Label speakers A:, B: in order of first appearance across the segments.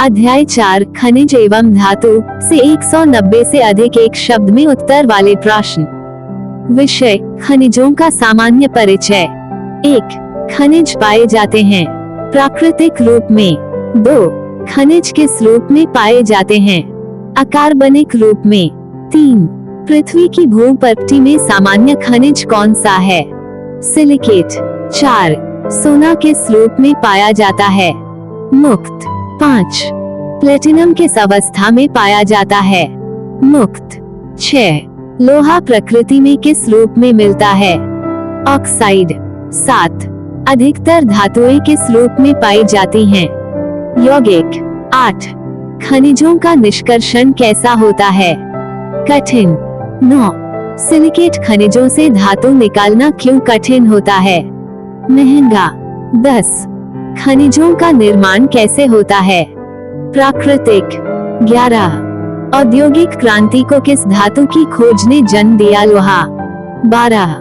A: अध्याय 4 खनिज एवं धातु से 190 से अधिक एक शब्द में उत्तर वाले प्रश्न। विषय खनिजों का सामान्य परिचय। 1. खनिज पाए जाते हैं प्राकृतिक रूप में। 2. खनिज किस रूप में पाए जाते हैं? अकार्बनिक रूप में। 3. पृथ्वी की भूपटल में सामान्य खनिज कौन सा है? सिलिकेट। 4. सोना किस रूप में पाया जाता है? मुक्त। 5. प्लेटिनम किस अवस्था में पाया जाता है? मुक्त। 6. लोहा प्रकृति में किस रूप में मिलता है? ऑक्साइड। 7. अधिकतर धातुएं किस रूप में पाई जाती हैं? यौगिक। 8. खनिजों का निष्कर्षण कैसा होता है? कठिन। 9. सिलिकेट खनिजों से धातु निकालना क्यों कठिन होता है? महंगा। 10. खनिजों का निर्माण कैसे होता है? प्राकृतिक। 11. औद्योगिक क्रांति को किस धातु की खोज ने जन्म दिया? लोहा। 12.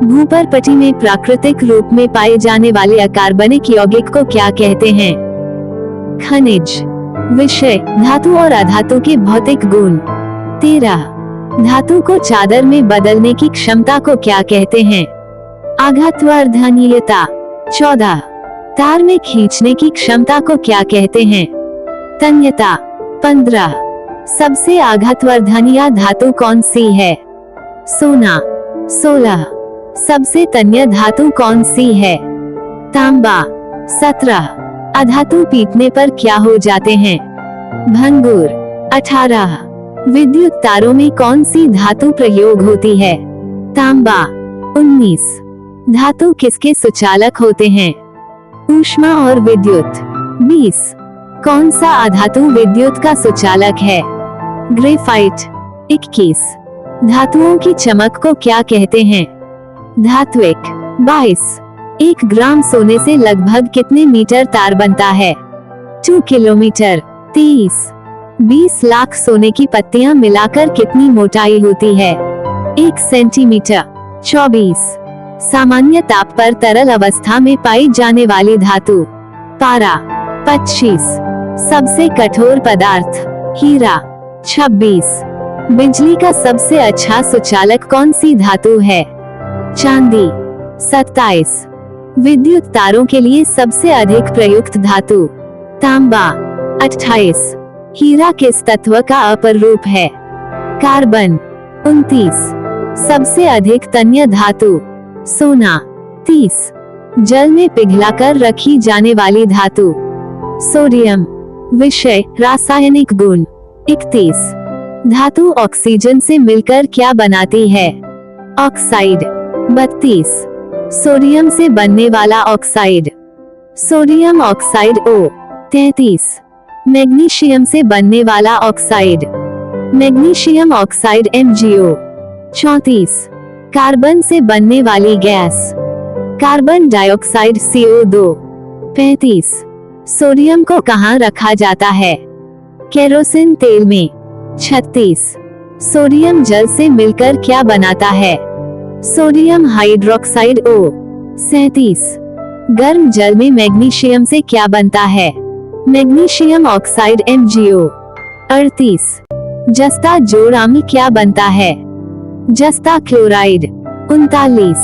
A: भूपटल में प्राकृतिक रूप में पाए जाने वाले अकार्बनिक यौगिक को क्या कहते हैं? खनिज। विषय धातु और अधातु के भौतिक गुण। 13. धातु को चादर में बदलने की क्षमता को क्या कहते हैं? आघातवर्धनीयता। 14. तार में खींचने की क्षमता को क्या कहते हैं? तन्यता। 15. सबसे आघातवर्धनीय धातु कौन सी है? सोना। 16. सबसे तन्य धातु कौन सी है? तांबा। 17. अधातु पीटने पर क्या हो जाते हैं? भंगुर। 18. विद्युत तारों में कौन सी धातु प्रयोग होती है? तांबा। 19. धातु किसके सुचालक होते हैं? ऊष्मा और विद्युत। 20. कौन सा अधातु विद्युत का सुचालक है? ग्रेफाइट। 21. धातुओं की चमक को क्या कहते हैं? धात्विक। 22. 1 ग्राम सोने से लगभग कितने मीटर तार बनता है? 2 किलोमीटर। 23. 20 लाख सोने की पत्तियां मिलाकर कितनी मोटाई होती है? 1 सेंटीमीटर। 24. सामान्य ताप पर तरल अवस्था में पाई जाने वाली धातु? पारा। 25. सबसे कठोर पदार्थ? हीरा। 26. बिजली का सबसे अच्छा सुचालक कौन सी धातु है? चांदी। 27. विद्युत तारों के लिए सबसे अधिक प्रयुक्त धातु? तांबा। 28. हीरा किस तत्व का अपर रूप है? कार्बन। 29. सबसे अधिक तन्य धातु? सोना। 30. जल में पिघलाकर रखी जाने वाली धातु? सोडियम। विषय रासायनिक गुण। 31. धातु ऑक्सीजन से मिलकर क्या बनाती है? ऑक्साइड। 32. सोडियम से बनने वाला oxide? Sodium oxide O। 33. Magnesium से बनने वाला oxide? Magnesium oxide MgO। 34. Carbon से बनने वाली gas? Carbon dioxide CO2। 35. Sodium को कहाँ रखा जाता है? केरोसिन तेल में। 36. सोडियम जल से मिलकर क्या बनाता है? Sodium hydroxide O। 37. गर्म जल में मैग्नीशियम से क्या बनता है? Magnesium oxide MgO। 38. जस्ता जोड़ अम्ल क्या बनता है? जस्ता क्लोराइड। 39.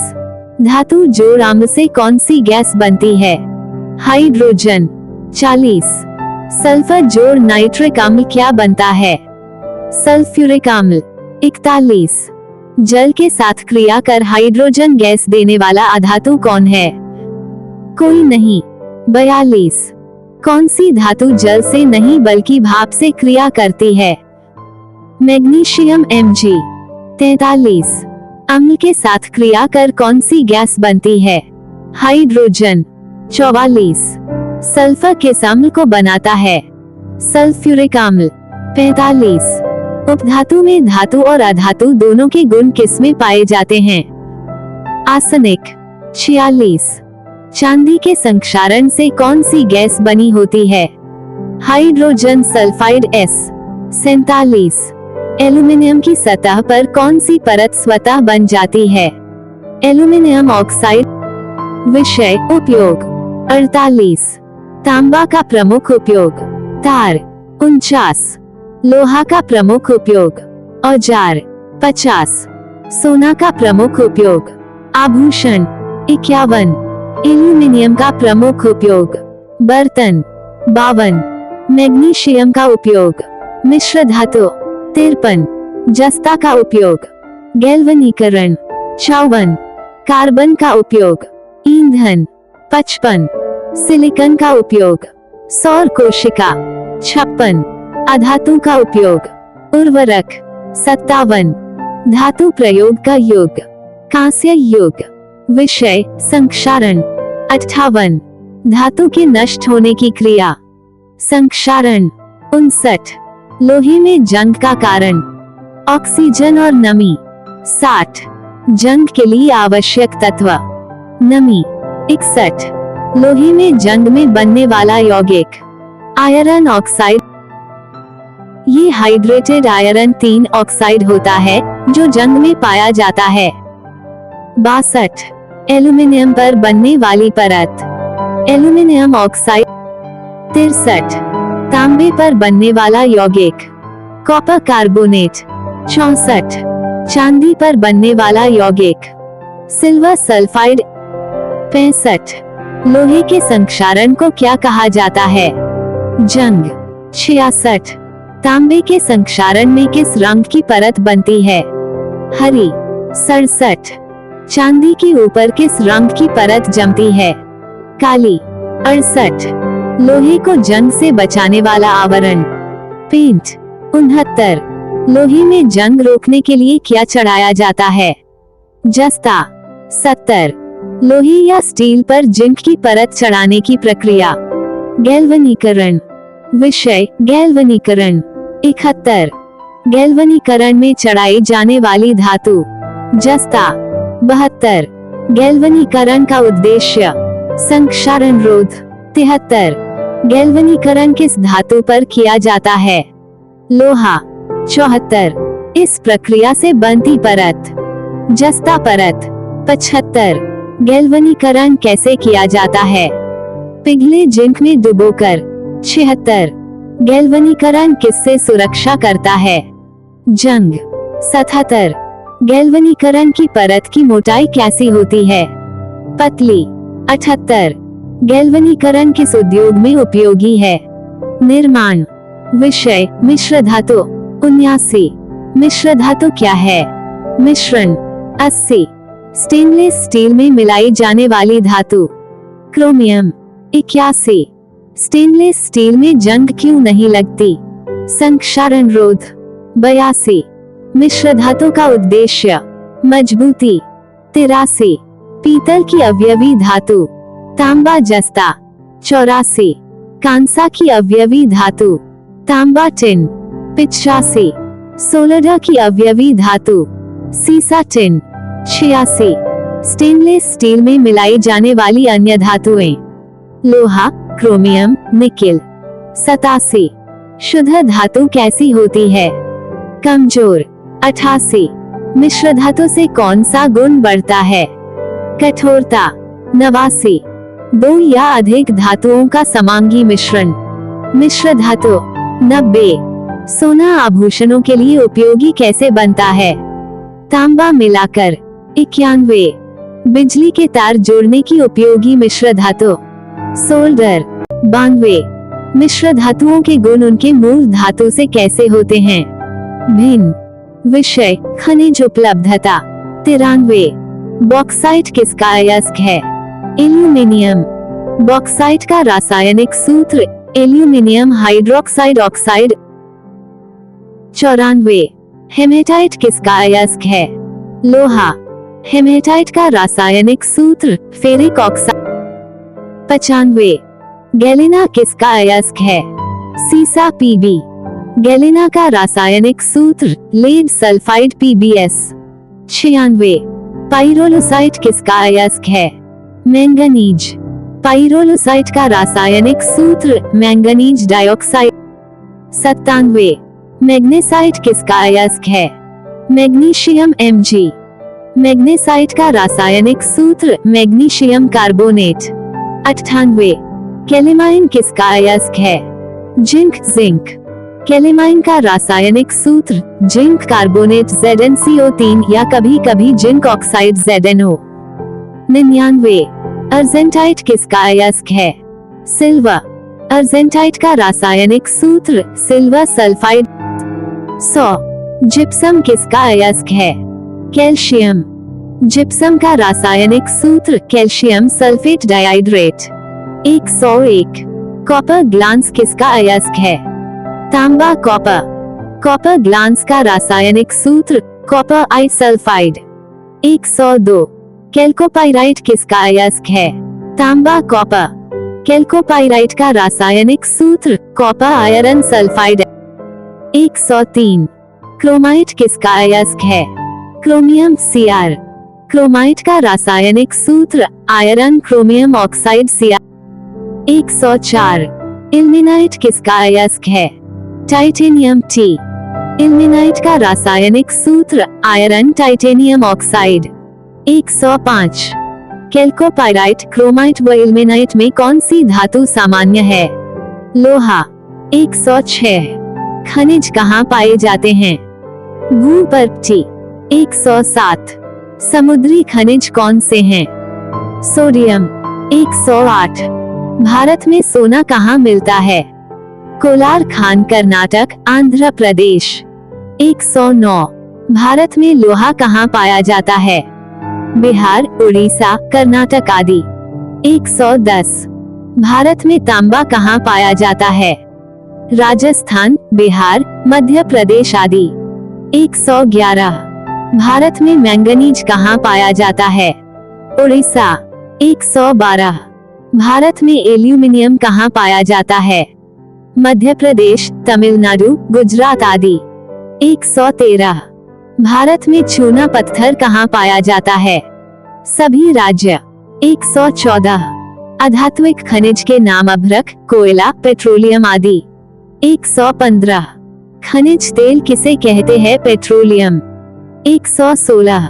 A: धातु जोड़ अम्ल से कौन सी गैस बनती है? हाइड्रोजन। 40. सल्फर जोड़ नाइट्रिक अम्ल क्या बनता है? सल्फ्यूरिक अम्ल। 41. जल के साथ क्रिया कर हाइड्रोजन गैस देने वाला अधातु कौन है? कोई नहीं। 42. कौन सी धातु जल से नहीं बल्कि भाप से क्रिया करती है? Magnesium Mg। 43. अम्ल के साथ क्रिया कर कौन सी गैस बनती है? हाइड्रोजन। 44. सल्फर किस अम्ल को बनाता है? सल्फ्यूरिक अम्ल। 45. उपधातु में धातु और अधातु दोनों के गुण किसमें पाए जाते हैं? आर्सेनिक। 46. चांदी के संक्षारण से कौन सी गैस बनी होती है? Hydrogen sulphide S। 47. एल्यूमिनियम की सतह पर कौन सी परत स्वतः बन जाती है? Aluminium oxide. विषय उपयोग। 48. तांबा का प्रमुख उपयोग। तार 49, लोहा का प्रमुख उपयोग। औजार 50, सोना का प्रमुख उपयोग। आभूषण 51, एल्यूमीनियम का प्रमुख उपयोग। बर्तन 52, मैग्नीशियम का उपयोग। मिश्र धातु 53, जस्ता का उपयोग। गैल्वनीकरण 54, कार्बन का उपयोग। ईंधन 55, सिलिकॉन का उपयोग। सौर कोशिका 56, अधातु का उपयोग। उर्वरक 57, धातु प्रयोग का युग। कांस्य युग। विषय संक्षारण 58, धातु के नष्ट होने की क्रिया। संक्षारण 59, लोहे में जंग का कारण। ऑक्सीजन और नमी 60, जंग के लिए आवश्यक तत्व। नमी 61, लोहे में जंग में बनने वाला यौगिक। आयरन ऑक्साइड, ये हाइड्रेटेड आयरन 3 ऑक्साइड होता है जो जंग में पाया जाता है। 62, एल्यूमीनियम पर बनने वाली परत। Aluminium oxide. 63, तांबे पर बनने वाला यौगिक। Copper carbonate. 64, चांदी पर बनने वाला यौगिक। Silver sulphide. 65, लोहे के संक्षारण को क्या कहा जाता है? जंग। 66, तांबे के संक्षारण में किस रंग की परत बनती है? हरी। 67, चांदी के ऊपर किस रंग की परत जमती है? काली। 68, लोहे को जंग से बचाने वाला आवरण। पेंट। 69, लोहे में जंग रोकने के लिए क्या चढ़ाया जाता है? जस्ता। 70, लोहे या स्टील पर जिंक की परत चढ़ाने की प्रक्रिया। गैल्वनीकरण। विषय गैल्वनीकरण। 71, गैल्वनीकरण में चढ़ाई जाने वाली धातु। जस्ता। 72, गैल्वनीकरण का उद्देश्य। संक्षारण रोध। 73, गैल्वनीकरण किस धातु पर किया जाता है? लोहा। 74, इस प्रक्रिया से बनती परत। जस्ता परत। 75, गैल्वनीकरण कैसे किया जाता है? पिघले जिंक में डुबोकर। 76, गैल्वनीकरण किससे सुरक्षा करता है? जंग। 77, गैल्वनीकरण की परत की मोटाई कैसी होती है? पतली। 78, गैल्वनीकरण किस उद्योग में उपयोगी है? निर्माण। विषय मिश्र धातु। 79, मिश्र धातु क्या है? मिश्रण। 80, स्टेनलेस स्टील में मिलाई जाने वाली धातु। क्रोमियम। 81, स्टेनलेस स्टील में जंग क्यों नहीं लगती? संक्षारण रोध। 82, मिश्र धातु का उद्देश्य। मजबूती। 83, पीतल की अवयवी धातु। तांबा जस्ता। 84, कांसा की अवयवी धातु। तांबा टिन। 85, सोलडा की अवयवी धातु। सीसा टिन। 86, स्टेनलेस स्टील में मिलाई जाने वाली अन्य धातुएं। लोहा, क्रोमियम, निकेल। 87, शुद्ध धातु कैसी होती है? कमजोर। 88, मिश्र धातु से कौन सा गुण बढ़ता है? कठोरता। 89, 2 या अधिक धातुओं का समांगी मिश्रण। मिश्र धातु। 90, सोना आभूषणों के लिए उपयोगी कैसे बनता है? तांबा मिलाकर। 91, बिजली के तार जोड़ने की उपयोगी मिश्र धातु। सोल्डर। 92, मिश्र धातुओं के गुण उनके मूल धातु से कैसे होते हैं? भिन्न। विषय खनिज उपलब्धता। 93, बॉक्साइट किसका अयस्क है? एल्यूमीनियम। बॉक्साइट का रासायनिक सूत्र एल्यूमीनियम हाइड्रोक्साइड ऑक्साइड। 94, हेमेटाइट किसका अयस्क है? लोहा। हेमेटाइट का रासायनिक सूत्र फेरिक ऑक्साइड। 95, गैलिना किसका अयस्क है? सीसा पीबी। गैलिना का रासायनिक सूत्र लेड सल्फाइड PbS। 96, पाइरोलुसाइट किसका अयस्क है? मैंगनीज। पाइरोलुसाइट का रासायनिक सूत्र मैंगनीज डाइऑक्साइड। 97, मैग्नेसाइट किसका अयस्क है? Magnesium Mg। मैग्नेसाइट का रासायनिक सूत्र मैग्नीशियम कार्बोनेट। 98, कैलेमाइन किसका अयस्क है? Zinc zinc. कैलेमाइन का रासायनिक सूत्र जिंक कार्बोनेट ZnCO3 या कभी कभी जिंक ऑक्साइड ZnO। 99। अर्जेंटाइट किसका अयस्क है? सिल्वर। अर्जेंटाइट का रासायनिक सूत्र सिल्वर सल्फाइड। 100। जिप्सम किसका अयस्क है? कैल्शियम। जिप्सम का रासायनिक सूत्र calcium sulphate dihydrate. 101। Copper glance किसका अयस्क है? तांबा कॉपर। कॉपर ग्लांस का रासायनिक सूत्र कॉपर आई सल्फाइड। 102। कैल्कोपाइराइट किसका अयस्क है? तांबा कॉपर। कैल्कोपाइराइट का रासायनिक सूत्र कॉपर आयरन सल्फाइड। 103। क्रोमाइट किसका अयस्क है? Chromium Cr। क्रोमाइट का रासायनिक सूत्र iron chromium oxide Cr। 104। Ilmenite किसका अयस्क है? Titanium T। इल्मेनाइट का रासायनिक सूत्र आयरन टाइटेनियम ऑक्साइड। 105। कैल्कोपाइराइट, क्रोमाइट व इल्मेनाइट में कौन सी धातु सामान्य है? लोहा। 106। खनिज कहाँ पाए जाते हैं? भूपर्वती। 107। समुद्री खनिज कौन से हैं? सोडियम। 108। भारत में सोना कहाँ मिलता है? कोलार खान, कर्नाटक, आंध्र प्रदेश। 109। भारत में लोहा कहाँ पाया जाता है? बिहार, उड़ीसा, कर्नाटक आदि। 110। भारत में तांबा कहाँ पाया जाता है? राजस्थान, बिहार, मध्य प्रदेश आदि। 111। भारत में मैंगनीज कहाँ पाया जाता है? उड़ीसा। 112। भारत में एल्यूमिनियम कहाँ पाया जाता है? मध्य प्रदेश, तमिलनाडु, गुजरात आदि। 113। भारत में चूना पत्थर कहाँ पाया जाता है? सभी राज्य। 114। अधात्विक खनिज के नाम अभ्रक, कोयला, पेट्रोलियम आदि। 115। खनिज तेल किसे कहते हैं? पेट्रोलियम। 116।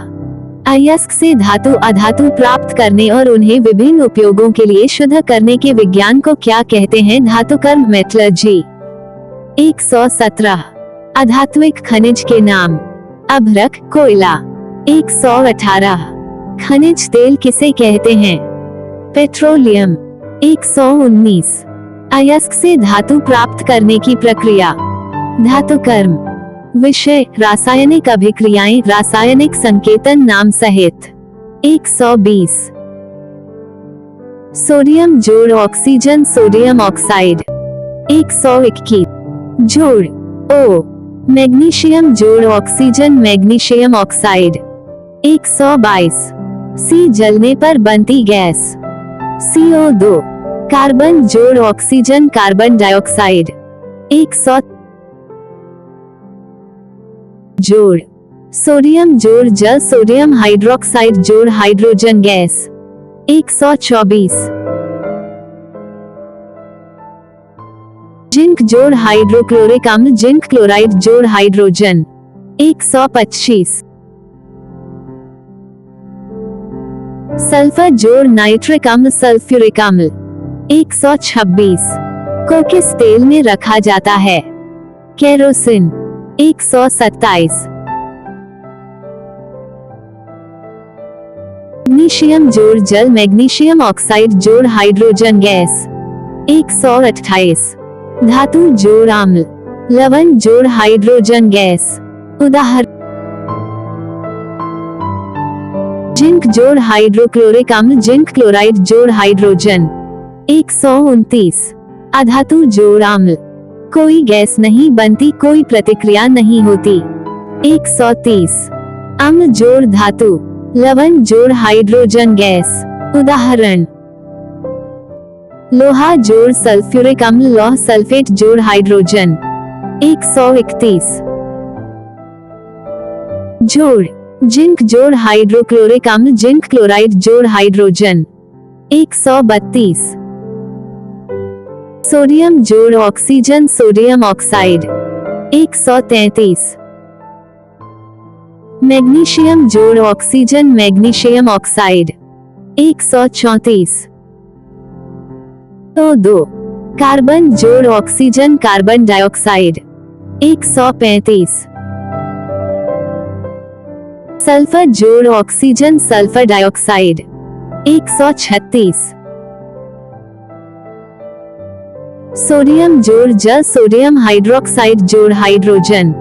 A: अयस्क से धातु अधातु प्राप्त करने और उन्हें विभिन्न उपयोगों के लिए शुद्ध करने के विज्ञान को क्या कहते हैं? धातुकर्म, मेटलर्जी। 117। अधात्विक खनिज के नाम अभ्रक, कोयला। 118। खनिज तेल किसे कहते हैं? पेट्रोलियम। 119। अयस्क से धातु प्राप्त करने की प्रक्रिया धातुकर्म। विषय रासायनिक अभिक्रियाएं, रासायनिक संकेतन नाम सहित। 120। सोडियम जोड़ ऑक्सीजन, सोडियम ऑक्साइड। 121। जोड़ O। मैग्नीशियम जोड़ ऑक्सीजन, मैग्नीशियम ऑक्साइड। 122। C जलने पर बनती गैस CO2। कार्बन जोड़ ऑक्सीजन, कार्बन डाइऑक्साइड। 100। जोड़ सोडियम जोड़ जल, सोडियम हाइड्रोक्साइड जोड़ हाइड्रोजन गैस। 124। जिंक जोड़ हाइड्रोक्लोरिक अम्ल, जिंक क्लोराइड जोड़ हाइड्रोजन। 125। सल्फर जोड़ नाइट्रिक अम्ल, सल्फ्यूरिक अम्ल। 126। को किस तेल में रखा जाता है? केरोसिन। 127। मैग्नीशियम जोड़ जल, मैग्नीशियम ऑक्साइड जोड़ हाइड्रोजन गैस। 128। धातु जोड़ अम्ल, लवण जोड़ हाइड्रोजन गैस। उदाहरण जिंक जोड़ हाइड्रोक्लोरिक अम्ल, जिंक क्लोराइड जोड़ हाइड्रोजन। 129। अधातु जोड़ अम्ल, कोई गैस नहीं बनती, कोई प्रतिक्रिया नहीं होती। 130। अम्ल जोड़ धातु, लवण जोड़ हाइड्रोजन गैस। उदाहरण लोहा जोड़ सल्फ्यूरिक अम्ल, लौह सल्फेट जोड़ हाइड्रोजन। 131। जोड़ जिंक जोड़ हाइड्रोक्लोरिक अम्ल, जिंक क्लोराइड जोड़ हाइड्रोजन। 132। सोडियम जोड़ ऑक्सीजन, सोडियम ऑक्साइड। 133। मैग्नीशियम जोड़ ऑक्सीजन, मैग्नीशियम ऑक्साइड। 134। तो 2 कार्बन जोड़ ऑक्सीजन कार्बन डाइऑक्साइड 135। सल्फर जोड़ ऑक्सीजन सल्फर डाइऑक्साइड 136। सोडियम जोड़ जल सोडियम हाइड्रोक्साइड जोड़ हाइड्रोजन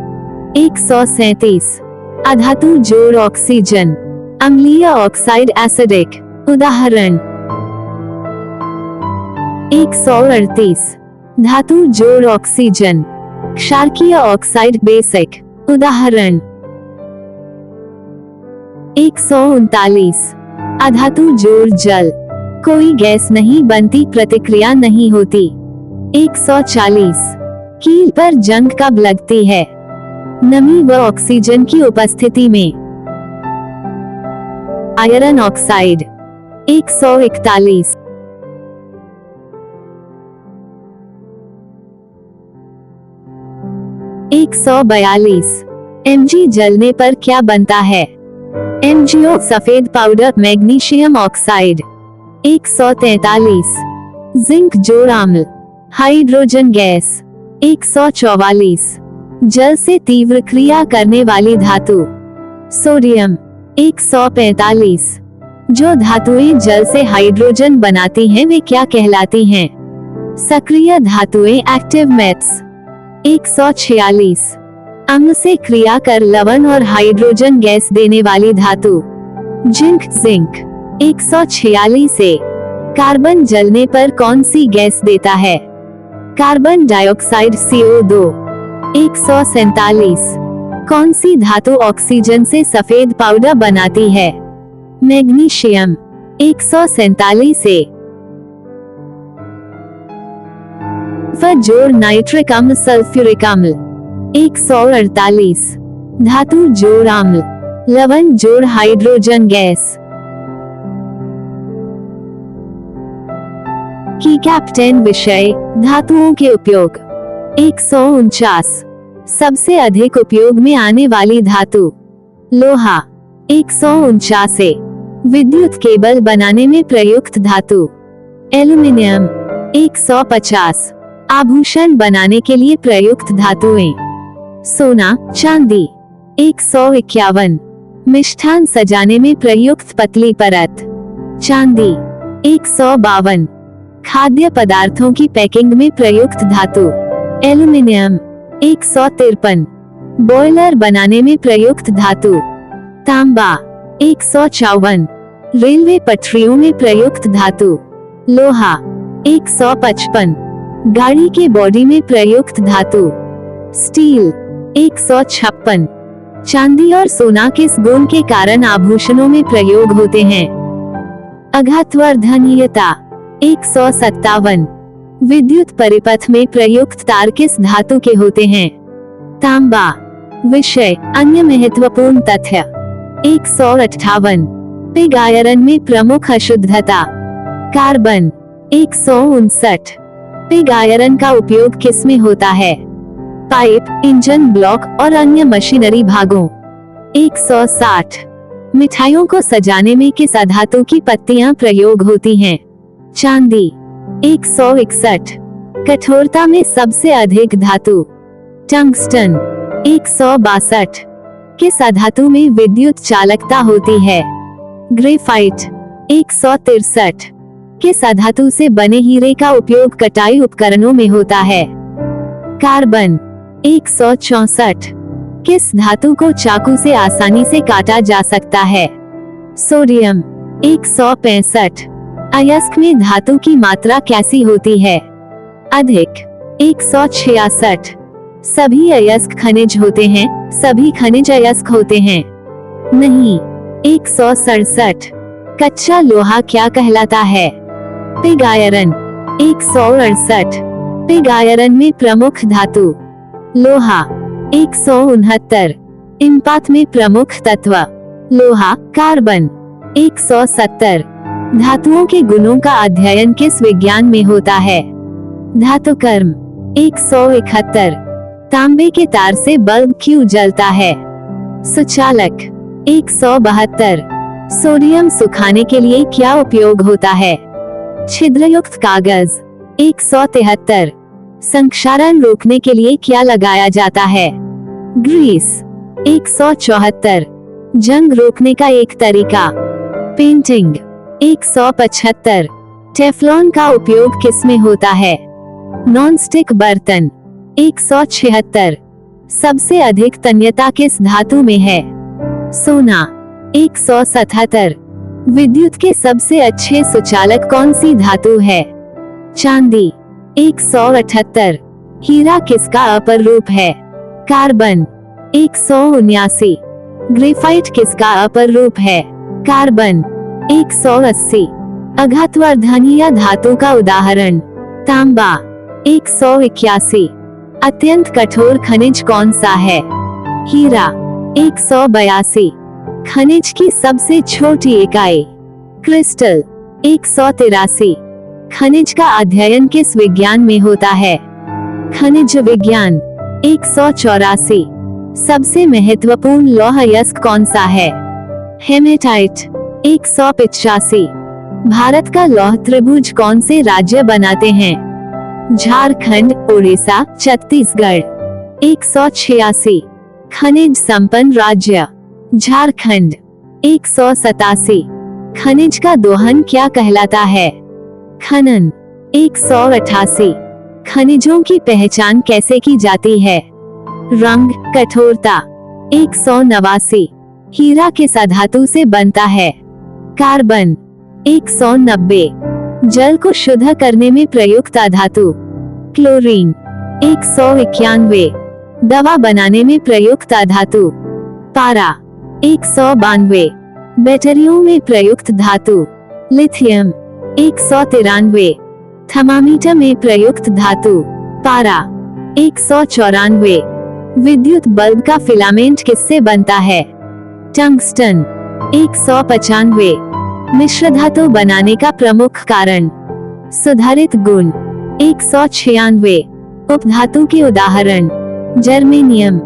A: 137। अधातु जोड़ ऑक्सीजन अम्लीय ऑक्साइड एसिडिक उदाहरण 138। धातु जोड़ ऑक्सीजन क्षारकीय ऑक्साइड बेसिक उदाहरण 139। अधातु जोड़ जल कोई गैस नहीं बनती प्रतिक्रिया नहीं होती 140। कील पर जंग कब लगती है? नमी व ऑक्सीजन की उपस्थिति में। Iron oxide 141। एक 142। Mg जलने पर क्या बनता है? MgO सफेद पाउडर मैग्नीशियम ऑक्साइड 143। जिंक जोड़ अम्ल हाइड्रोजन गैस 144। जल से तीव्र क्रिया करने वाली धातु सोडियम 145। जो धातुएं जल से हाइड्रोजन बनाती हैं वे क्या कहलाती हैं? सक्रिय धातुएं एक्टिव मेटल्स 146। अम्ल से क्रिया कर लवण और हाइड्रोजन गैस देने वाली धातु जिंक 146 से। कार्बन जलने पर कौन सी गैस देता है? Carbon dioxide CO2 147। कौन सी धातु ऑक्सीजन से सफेद पाउडर बनाती है? मैग्नीशियम 147 से। जोड़ नाइट्रिक अम्ल सल्फ्यूरिक अम्ल 148। धातु जोड़ अम्ल लवण जोड़ हाइड्रोजन गैस की कैप्टन विषय धातुओं के उपयोग 149। सबसे अधिक उपयोग में आने वाली धातु लोहा 149। विद्युत केबल बनाने में प्रयुक्त धातु एल्युमिनियम 150। आभूषण बनाने के लिए प्रयुक्त धातुएं सोना चांदी 151। मिष्ठान सजाने में प्रयुक्त पतली परत चांदी 152। खाद्य पदार्थों की पैकिंग में प्रयुक्त धातु एल्युमिनियम 153। बॉयलर बनाने में प्रयुक्त धातु तांबा 154। रेलवे पटरियों में प्रयुक्त धातु लोहा 155। गाड़ी के बॉडी में प्रयुक्त धातु स्टील 156। चांदी और सोना किस गुण के कारण आभूषणों में प्रयोग होते हैं? आघातवर्धनीयता 157। विद्युत परिपथ में प्रयुक्त तार किस धातु के होते हैं? तांबा। विषय अन्य महत्वपूर्ण तथ्य 158। पिग आयरन में प्रमुख अशुद्धता कार्बन 159। पिग आयरन का उपयोग किस में होता है? पाइप इंजन ब्लॉक और अन्य मशीनरी भागों 160। मिठाइयों को सजाने में किस अधातु की पत्तियां प्रयोग होती हैं? चांदी 161। कठोरता में सबसे अधिक धातु टंगस्टन 162। किस अधातु में विद्युत चालकता होती है? ग्रेफाइट 163। किस अधातु से बने हीरे का उपयोग कटाई उपकरणों में होता है? कार्बन 164। किस धातु को चाकू से आसानी से काटा जा सकता है? सोडियम 165। अयस्क में धातु की मात्रा कैसी होती है? अधिक 166। सभी अयस्क खनिज होते हैं? सभी खनिज अयस्क होते हैं? नहीं 167। कच्चा लोहा क्या कहलाता है? Pig iron 168। पिग आयरन में प्रमुख धातु लोहा 169। इस्पात में प्रमुख तत्व लोहा कार्बन 170। धातुओं के गुणों का अध्ययन किस विज्ञान में होता है? धातुकर्म 171। तांबे के तार से बल्ब क्यों जलता है? सुचालक 172। सोडियम सुखाने के लिए क्या उपयोग होता है? छिद्रयुक्त कागज 173 संक्षारण रोकने के लिए क्या लगाया जाता है? ग्रीस। 174 जंग रोकने का एक तरीका। पेंटिंग। 175 टेफ्लॉन का उपयोग किसमें होता है? नॉनस्टिक बर्तन। 176 सबसे अधिक तन्यता किस धातु में है? सोना। 177 विद्युत के सबसे अच्छे सुचालक कौन सी धातु है? चांदी। 178 हीरा किसका अपर रूप है? कार्बन। 179 ग्रेफाइट किसका अपर रूप है? कार्बन। 180 आघातवर्धनीय धातु का उदाहरण। तांबा। 181 अत्यंत कठोर खनिज कौन सा है? हीरा। 182 खनिज की सबसे छोटी इकाई। क्रिस्टल। 183 खनिज का अध्ययन किस विज्ञान में होता है? खनिज विज्ञान। 184 सबसे महत्वपूर्ण लौह अयस्क कौन सा है? हेमेटाइट। 185 भारत का लौह त्रिभुज कौन से राज्य बनाते हैं? झारखंड, उड़ीसा, छत्तीसगढ़। 186 खनिज संपन्न राज्य। झारखंड। 187 खनिज का दोहन क्या कहलाता है? खनन। 188 खनिजों की पहचान कैसे की जाती है? रंग, कठोरता। 189 हीरा किस धातु से बनता है? कार्बन। 190 जल को शुद्ध करने में प्रयुक्त धातु। क्लोरीन। 191 दवा बनाने में प्रयुक्त धातु। पारा। 192 बैटरियों में प्रयुक्त धातु। लिथियम। 193 थर्मामीटर में प्रयुक्त धातु। पारा। 194 विद्युत बल्ब का फिलामेंट किससे बनता है? टंगस्टन। 195 मिश्र धातु बनाने का प्रमुख कारण। सुधारित गुण। 196 उपधातु के उदाहरण। जर्मेनियम।